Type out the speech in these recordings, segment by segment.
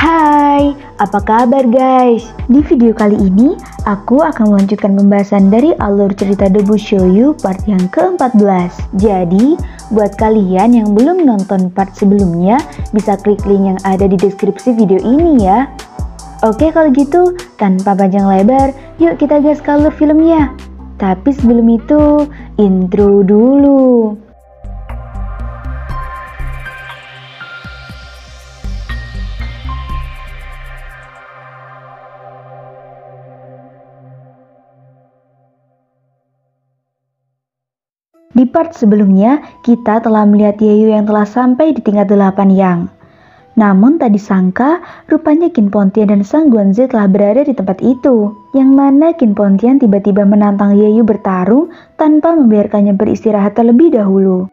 Hai, apa kabar guys? Di video kali ini, aku akan melanjutkan pembahasan dari alur cerita The Bushoyu part yang ke-14. Jadi, buat kalian yang belum nonton part sebelumnya, bisa klik link yang ada di deskripsi video ini ya. Oke kalau gitu, tanpa panjang lebar, yuk kita gas ke alur filmnya. Tapi sebelum itu, intro dulu. Di part sebelumnya, kita telah melihat Yeyu yang telah sampai di tingkat 8 Yang. Namun tak disangka, rupanya Qin Pontian dan Sang Guanzi telah berada di tempat itu. Yang mana Qin Pontian tiba-tiba menantang Yeyu bertarung tanpa membiarkannya beristirahat terlebih dahulu.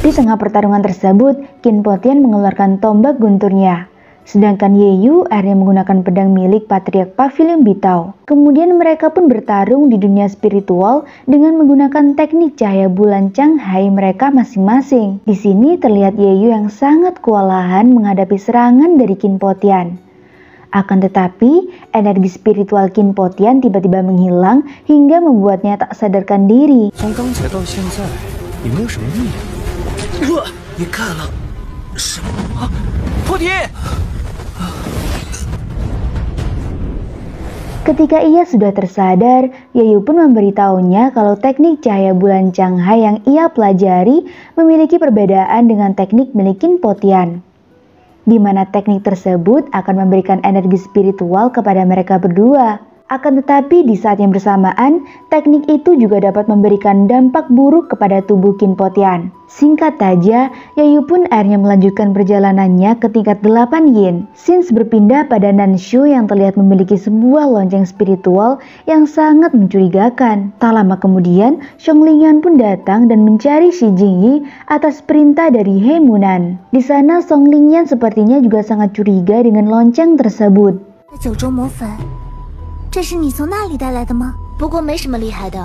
Di tengah pertarungan tersebut, Qin Pontian mengeluarkan tombak gunturnya. Sedangkan Yeyu akhirnya menggunakan pedang milik Patriark Pavilion Bitao. Kemudian mereka pun bertarung di dunia spiritual dengan menggunakan teknik cahaya bulan Changhai mereka masing-masing. Di sini terlihat Yeyu yang sangat kewalahan menghadapi serangan dari Qin Pontian. Akan tetapi, energi spiritual Qin Pontian tiba-tiba menghilang hingga membuatnya tak sadarkan diri. Ketika ia sudah tersadar, Yeyu pun memberitahunya kalau teknik cahaya bulan Changhai yang ia pelajari memiliki perbedaan dengan teknik milik Qin Pontian, di mana teknik tersebut akan memberikan energi spiritual kepada mereka berdua. Akan tetapi di saat yang bersamaan, teknik itu juga dapat memberikan dampak buruk kepada tubuh Qin Pontian. Singkat saja, Yeyu pun akhirnya melanjutkan perjalanannya ke tingkat 8 Yin. Sins berpindah pada Nanshu yang terlihat memiliki sebuah lonceng spiritual yang sangat mencurigakan. Tak lama kemudian, Xiongling Yan pun datang dan mencari Shi Jingyi atas perintah dari He Munan. Di sana Xiongling Yan sepertinya juga sangat curiga dengan lonceng tersebut. 这是你从那里带来的吗？不过没什么厉害的，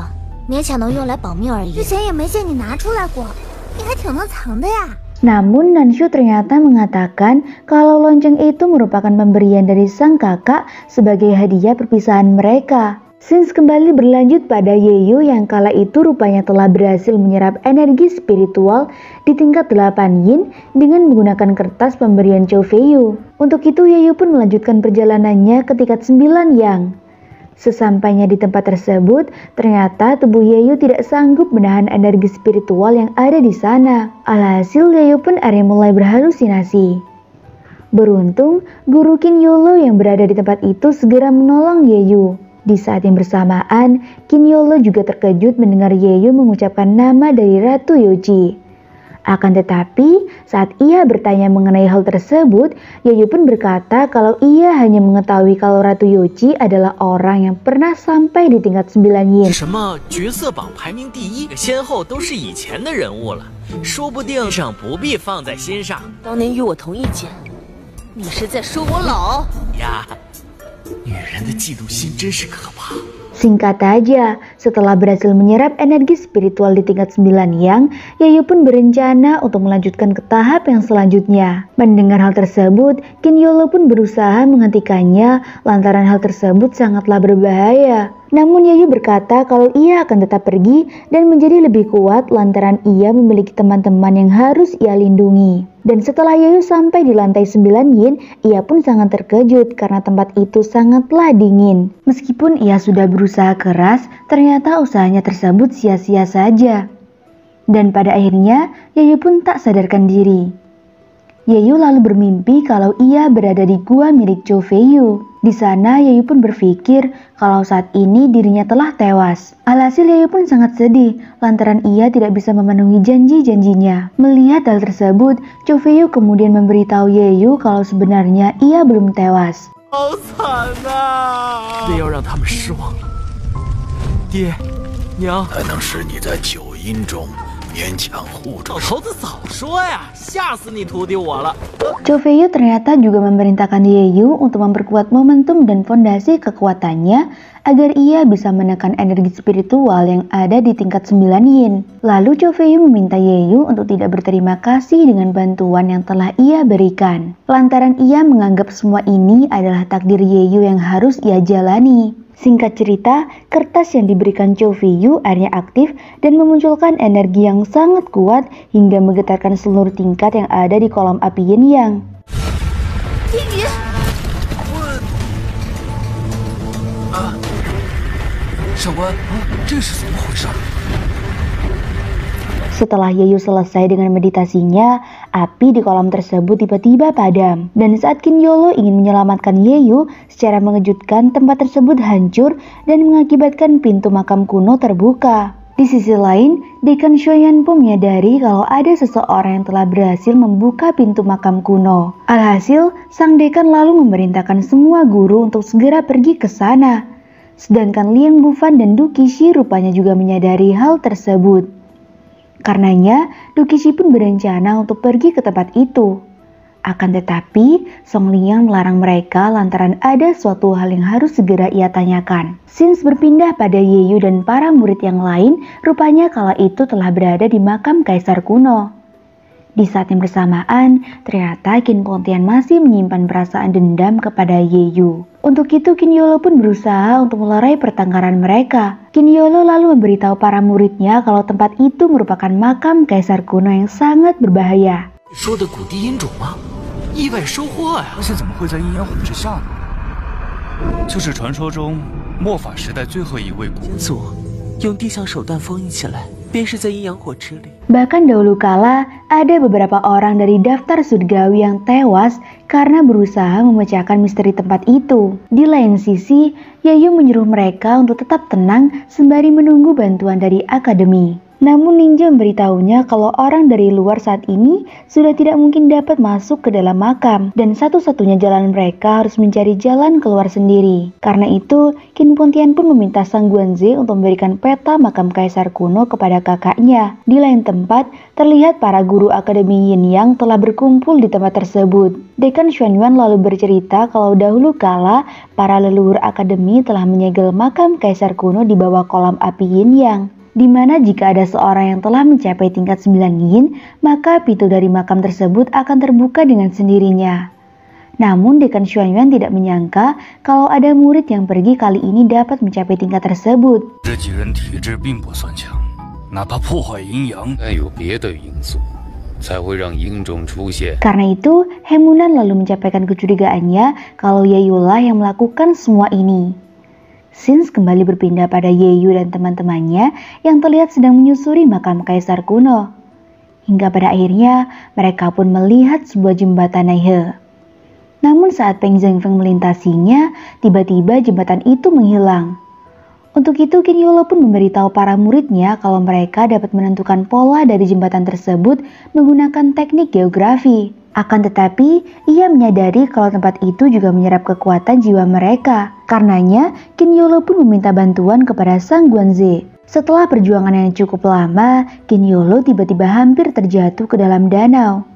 勉强能用来保命而已。之前也没见你拿出来过，你还挺能藏的呀。 Namun Nanshu ternyata mengatakan kalau lonceng itu merupakan pemberian dari sang kakak sebagai hadiah perpisahan mereka. Sins kembali berlanjut pada Yeyu yang kala itu rupanya telah berhasil menyerap energi spiritual di tingkat 8 Yin dengan menggunakan kertas pemberian Chow Feiyu. Untuk itu Yeyu pun melanjutkan perjalanannya ke tingkat 9 Yang. Sesampainya di tempat tersebut, ternyata tubuh Yeyu tidak sanggup menahan energi spiritual yang ada di sana. Alhasil Yeyu pun akhirnya mulai berhalusinasi. Beruntung, Guru Qin Yolo yang berada di tempat itu segera menolong Yeyu. Di saat yang bersamaan, Qin Yolo juga terkejut mendengar Yeyu mengucapkan nama dari Ratu Yoji. Akan tetapi, saat ia bertanya mengenai hal tersebut, Yeyu pun berkata kalau ia hanya mengetahui kalau Ratu Yoji adalah orang yang pernah sampai di tingkat 9 Yin. Singkat aja, setelah berhasil menyerap energi spiritual di tingkat 9 yang, Yayu pun berencana untuk melanjutkan ke tahap yang selanjutnya. Mendengar hal tersebut, Qin Yolo pun berusaha menghentikannya lantaran hal tersebut sangatlah berbahaya. Namun Yayu berkata kalau ia akan tetap pergi dan menjadi lebih kuat lantaran ia memiliki teman-teman yang harus ia lindungi. Dan setelah Yayu sampai di lantai 9 Yin, ia pun sangat terkejut karena tempat itu sangatlah dingin. Meskipun ia sudah berusaha keras, ternyata usahanya tersebut sia-sia saja. Dan pada akhirnya, Yayu pun tak sadarkan diri. Yayu lalu bermimpi kalau ia berada di gua milik Zhou Feiyu. Di sana Yayu pun berpikir kalau saat ini dirinya telah tewas. Alhasil Yayu pun sangat sedih lantaran ia tidak bisa memenuhi janji-janjinya. Melihat hal tersebut, Zhou Feiyu kemudian memberitahu Yayu kalau sebenarnya ia belum tewas. 好惨啊！别要让他们失望了，爹娘还能使你在9阴中 老头子早说呀，吓死你徒弟我了。Zhou Feiyu ternyata juga memerintahkan Yayu untuk memperkuat momentum dan fondasi kekuatannya agar ia bisa menekan energi spiritual yang ada di tingkat 9 Yin. Lalu Zhou Feiyu meminta Yayu untuk tidak berterima kasih dengan bantuan yang telah ia berikan. Lantaran ia menganggap semua ini adalah takdir Yayu yang harus ia jalani. Singkat cerita, kertas yang diberikan Zhou Feiyu akhirnya aktif dan memunculkan energi yang sangat kuat hingga menggetarkan seluruh tingkat yang ada di kolam api Yin Yang. Setelah Yayu selesai dengan meditasinya, api di kolam tersebut tiba-tiba padam. Dan saat Qin Yolo ingin menyelamatkan Yayu, secara mengejutkan tempat tersebut hancur dan mengakibatkan pintu makam kuno terbuka. Di sisi lain, Dekan Xuanyan pun menyadari kalau ada seseorang yang telah berhasil membuka pintu makam kuno. Alhasil, sang dekan lalu memerintahkan semua guru untuk segera pergi ke sana. Sedangkan Liang Bufan dan Du Qixi rupanya juga menyadari hal tersebut. Karenanya, Du Qixi pun berencana untuk pergi ke tempat itu. Akan tetapi, Song Liang melarang mereka lantaran ada suatu hal yang harus segera ia tanyakan. Sins berpindah pada Yayu dan para murid yang lain, rupanya kala itu telah berada di makam kaisar kuno. Di saat yang bersamaan, ternyata Qin Pontian masih menyimpan perasaan dendam kepada Yayu. Untuk itu Qin Yolo pun berusaha untuk melerai pertengkaran mereka. Qin Yolo lalu memberitahu para muridnya kalau tempat itu merupakan makam kaisar kuno yang sangat berbahaya. 说的古地阴种吗？意外收获呀！而且怎么会在阴阳火之下呢？就是传说中末法时代最后一位古祖用地象手段封印起来，便是在阴阳火之里。 Bahkan dahulu kala, ada beberapa orang dari daftar surgawi yang tewas karena berusaha memecahkan misteri tempat itu. Di lain sisi, Yayu menyuruh mereka untuk tetap tenang sembari menunggu bantuan dari akademi. Namun ninja memberitahunya kalau orang dari luar saat ini sudah tidak mungkin dapat masuk ke dalam makam dan satu-satunya jalan mereka harus mencari jalan keluar sendiri. Karena itu, Qin Pontian pun meminta Sang Guanze untuk memberikan peta makam kaisar kuno kepada kakaknya. Di lain tempat, terlihat para guru akademi Yin Yang telah berkumpul di tempat tersebut. Dekan Xuanyuan lalu bercerita kalau dahulu kala para leluhur akademi telah menyegel makam kaisar kuno di bawah kolam api Yin Yang. Di mana jika ada seorang yang telah mencapai tingkat 9 Yin, maka pintu dari makam tersebut akan terbuka dengan sendirinya. Namun Dekan Xuanyuan tidak menyangka kalau ada murid yang pergi kali ini dapat mencapai tingkat tersebut. Karena itu, Hemunan lalu mencapai kecurigaannya kalau Yayulah yang melakukan semua ini. Sins kembali berpindah pada Yayu dan teman-temannya yang terlihat sedang menyusuri makam kaisar kuno. Hingga pada akhirnya mereka pun melihat sebuah jembatan Naihe. Namun saat Peng Zhengfeng melintasinya, tiba-tiba jembatan itu menghilang. Untuk itu Qin Yolo pun memberitahu para muridnya kalau mereka dapat menentukan pola dari jembatan tersebut menggunakan teknik geografi. Akan tetapi, ia menyadari kalau tempat itu juga menyerap kekuatan jiwa mereka. Karenanya, Qin Yolo pun meminta bantuan kepada Sang Guanze. Setelah perjuangan yang cukup lama, Qin Yolo tiba-tiba hampir terjatuh ke dalam danau.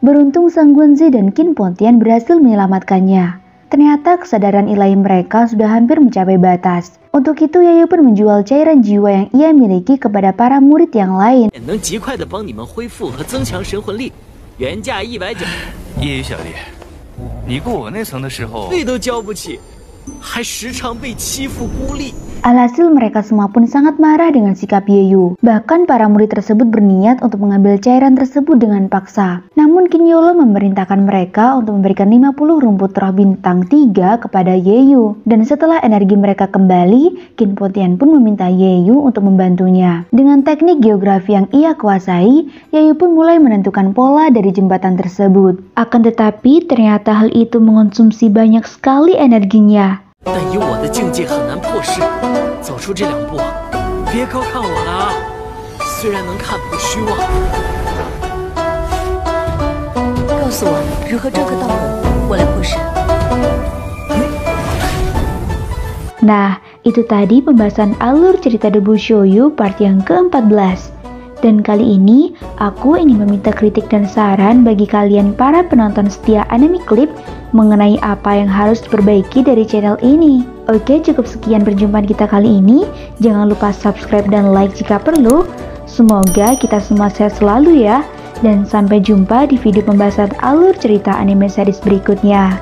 Beruntung Sang Guanze dan Qin Pontian berhasil menyelamatkannya. Ternyata kesadaran ilahi mereka sudah hampir mencapai batas. Untuk itu, Yayu pun menjual cairan jiwa yang ia miliki kepada para murid yang lain. 能极快地帮你们恢复和增强神魂力，原价190。夜雨小丽，你过我那层的时候，罪都交不起，还时常被欺负孤立。 Alhasil mereka semua pun sangat marah dengan sikap Yayu. Bahkan para murid tersebut berniat untuk mengambil cairan tersebut dengan paksa. Namun King Yolo memerintahkan mereka untuk memberikan 50 rumput roh bintang 3 kepada Yayu. Dan setelah energi mereka kembali, King Potian pun meminta Yayu untuk membantunya. Dengan teknik geografi yang ia kuasai, Yayu pun mulai menentukan pola dari jembatan tersebut. Akan tetapi ternyata hal itu mengonsumsi banyak sekali energinya. 但以我的境界很难破势，走出这2步，别高看我了啊！虽然能看破虚妄，告诉我如何召唤道魂，我来破势。 Nah, itu tadi pembahasan alur cerita The Bushoyu part yang ke-14. Dan kali ini, aku ingin meminta kritik dan saran bagi kalian para penonton setia anime clip mengenai apa yang harus diperbaiki dari channel ini. Oke, cukup sekian perjumpaan kita kali ini. Jangan lupa subscribe dan like jika perlu. Semoga kita semua sehat selalu ya. Dan sampai jumpa di video pembahasan alur cerita anime series berikutnya.